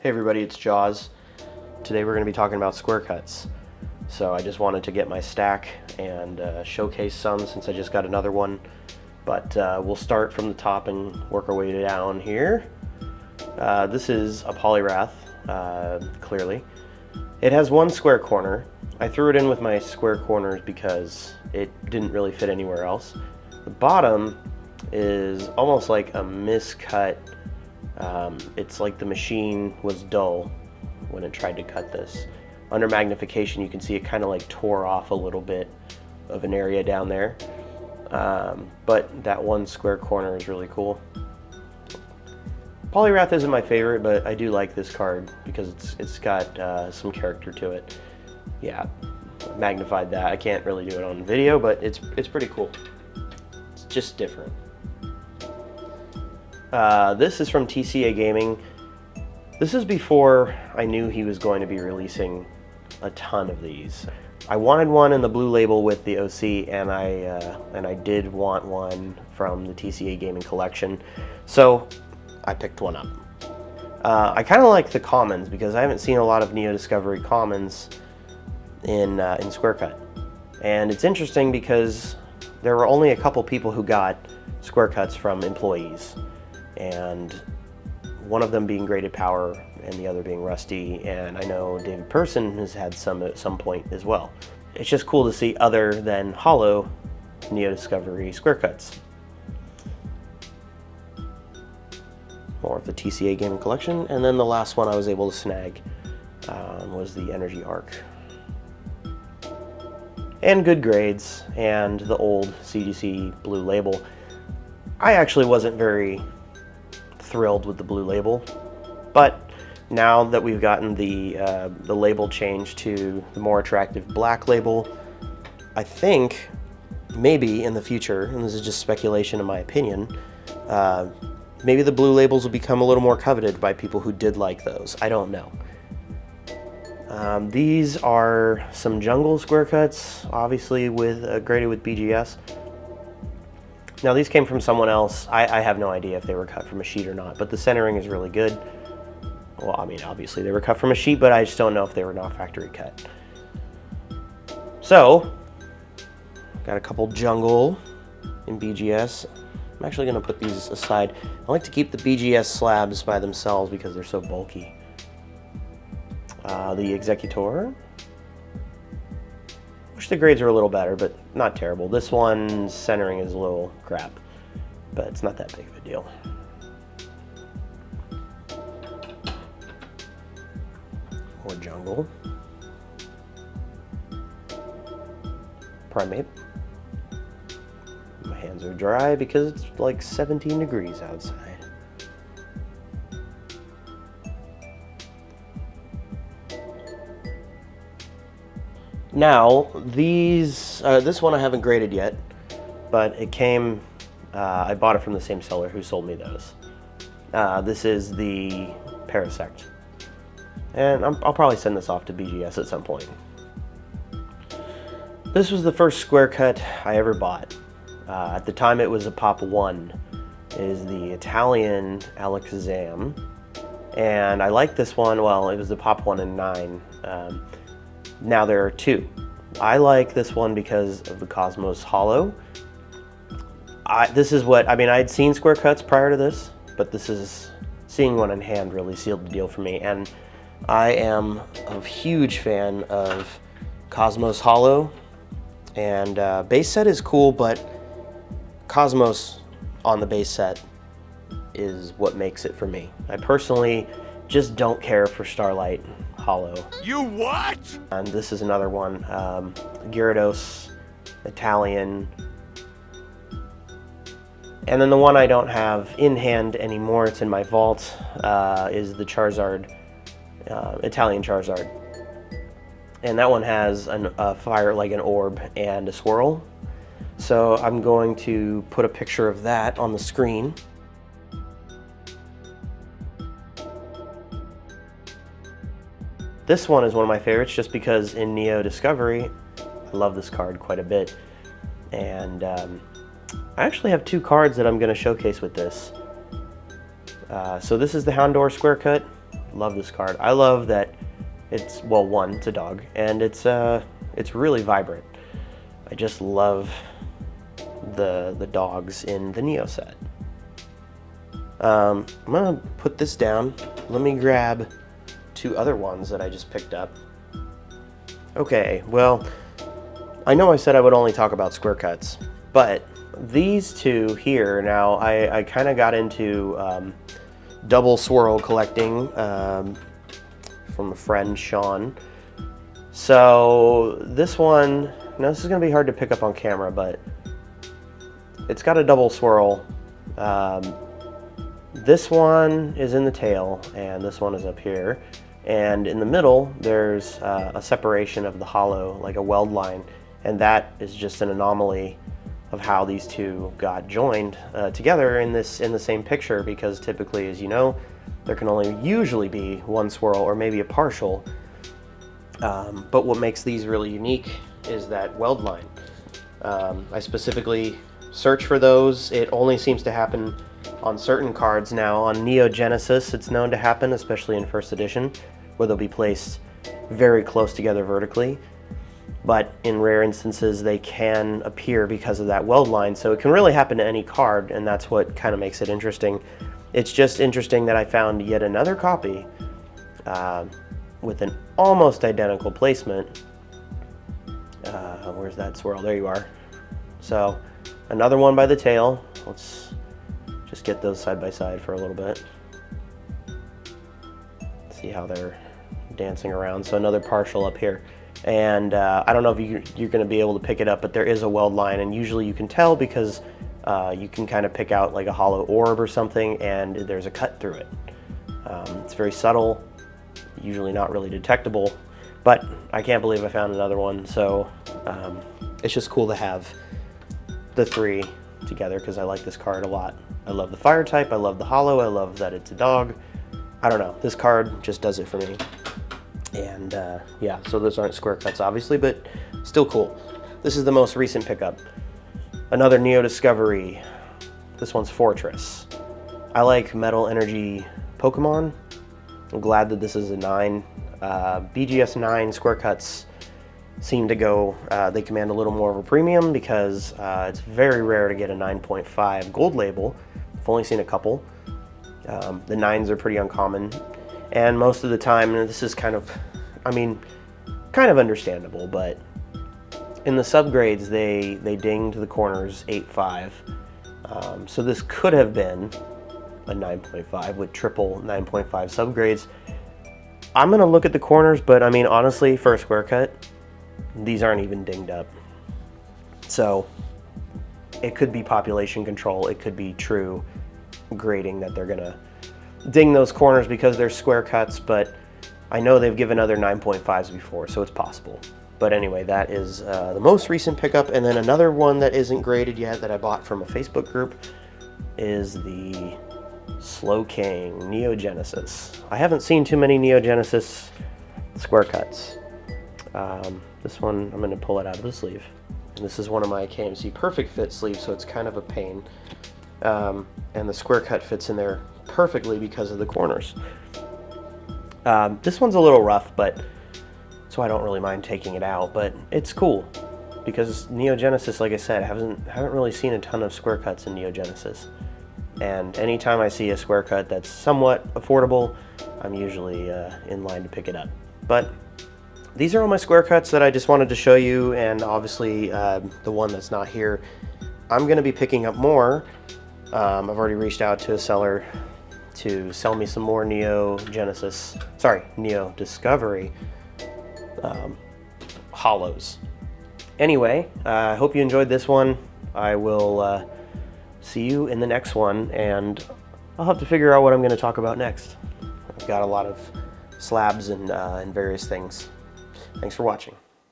Hey everybody, it's Jaws. Today we're going to be talking about square cuts. So I just wanted to get my stack and showcase some since I just got another one. But we'll start from the top and work our way down here. This is a Polyrath, clearly. It has one square corner. I threw it in with my square corners because it didn't really fit anywhere else. The bottom is almost like a miscut. It's like the machine was dull when it tried to cut this. Under magnification, you can see it kind of like tore off a little bit of an area down there. But that one square corner is really cool. Polyrath isn't my favorite, but I do like this card because it's got some character to it. Yeah, magnified that. I can't really do it on video, but it's pretty cool. It's just different. This is from TCA Gaming. This is before I knew he was going to be releasing a ton of these. I wanted one in the blue label with the OC, and I did want one from the TCA Gaming collection, so I picked one up. I kind of like the commons because I haven't seen a lot of Neo Discovery commons in Square Cut, and it's interesting because there were only a couple people who got Square Cuts from employees, and one of them being Graded Power and the other being Rusty, and I know David Person has had some at some point as well. It's just cool to see other than Hollow Neo Discovery Square Cuts. More of the TCA Gaming collection, and then the last one I was able to snag was the Energy Arc. And good grades, and the old CGC blue label. I actually wasn't very thrilled with the blue label, but now that we've gotten the label changed to the more attractive black label, I think maybe in the future, and this is just speculation in my opinion, maybe the blue labels will become a little more coveted by people who did like those. I don't know. These are some jungle square cuts, obviously with graded with BGS. Now these came from someone else. I have no idea if they were cut from a sheet or not, but the centering is really good. Well, I mean, obviously they were cut from a sheet, but I just don't know if they were not factory cut. So, got a couple jungle in BGS. I'm actually gonna put these aside. I like to keep the BGS slabs by themselves because they're so bulky. The Executor. Wish the grades were a little better, but not terrible. This one's centering is a little crap, but it's not that big of a deal. More jungle. Primate. My hands are dry because it's like 17 degrees outside. Now, these, this one I haven't graded yet, but it came, I bought it from the same seller who sold me those. This is the Parasect, and I'll probably send this off to BGS at some point. This was the first square cut I ever bought. At the time it was a Pop 1. It is the Italian Alakazam, and I like this one. Well, it was the Pop 1 and 9. Now there are two. I like this one because of the Cosmos Hollow. This is what, I mean, I'd seen square cuts prior to this, but this is, seeing one in hand really sealed the deal for me. And I am a huge fan of Cosmos Hollow. And base set is cool, but Cosmos on the base set is what makes it for me. I personally just don't care for Starlight Hollow. You what? And this is another one, Gyarados, Italian. And then the one I don't have in hand anymore, it's in my vault, is the Charizard, Italian Charizard. And that one has a fire, like an orb and a swirl. So I'm going to put a picture of that on the screen. This one is one of my favorites just because in Neo Discovery, I love this card quite a bit. And I actually have two cards that I'm going to showcase with this. So this is the Houndour Square Cut. Love this card. I love that it's, well, one, it's a dog, and it's really vibrant. I just love the dogs in the Neo set. I'm gonna put this down. Let me grab 2 other ones that I just picked up. Okay, well, I know I said I would only talk about square cuts, but these 2 here, now I kind of got into double swirl collecting from a friend, Sean. So this one, now this is going to be hard to pick up on camera, but it's got a double swirl. This one is in the tail, and this one is up here. And in the middle, there's a separation of the hollow, like a weld line, and that is just an anomaly of how these 2 got joined together in the same picture, because typically, as you know, there can only usually be one swirl or maybe a partial. But what makes these really unique is that weld line. I specifically search for those. It only seems to happen on certain cards now. On Neo Genesis, it's known to happen, especially in first edition, where they'll be placed very close together vertically. But in rare instances, they can appear because of that weld line. So it can really happen to any card, and that's what kind of makes it interesting. It's just interesting that I found yet another copy with an almost identical placement. Where's that swirl? There you are. So another one by the tail. Let's just get those side by side for a little bit. See how they're dancing around. So another partial up here. And I don't know if you're going to be able to pick it up, but there is a weld line, and usually you can tell because you can kind of pick out like a hollow orb or something, and there's a cut through it. It's very subtle, usually not really detectable, but I can't believe I found another one. So it's just cool to have the 3 together because I like this card a lot. I love the fire type, I love the hollow, I love that it's a dog. I don't know, this card just does it for me. And yeah, so those aren't square cuts obviously, but still cool. This is the most recent pickup. Another Neo Discovery. This one's Fortress. I like metal energy Pokemon. I'm glad that this is a 9. BGS 9 square cuts seem to go, they command a little more of a premium because it's very rare to get a 9.5 gold label. I've only seen a couple. The 9s are pretty uncommon. And most of the time, and this is kind of, I mean, kind of understandable, but in the subgrades, they dinged the corners 8.5. So this could have been a 9.5 with triple 9.5 subgrades. I'm going to look at the corners, but I mean, honestly, for a square cut, these aren't even dinged up. So it could be population control. It could be true grading that they're going to ding those corners because they're square cuts, but I know they've given other 9.5s before, so it's possible. But anyway, that is the most recent pickup. And then another one that isn't graded yet that I bought from a Facebook group is the Slowking Neo Genesis. I haven't seen too many Neo Genesis square cuts. This one, I'm going to pull it out of the sleeve. And this is one of my KMC Perfect Fit sleeves, so it's kind of a pain. And the square cut fits in there perfectly because of the corners. This one's a little rough, but so I don't really mind taking it out, but it's cool because Neo Genesis, like I said, haven't really seen a ton of square cuts in Neo Genesis. And anytime I see a square cut that's somewhat affordable, I'm usually in line to pick it up. But these are all my square cuts that I just wanted to show you, and obviously the one that's not here, I'm going to be picking up more. I've already reached out to a seller to sell me some more Neo Discovery hollows. Anyway, I hope you enjoyed this one. I will see you in the next one, and I'll have to figure out what I'm going to talk about next. I've got a lot of slabs and various things. Thanks for watching.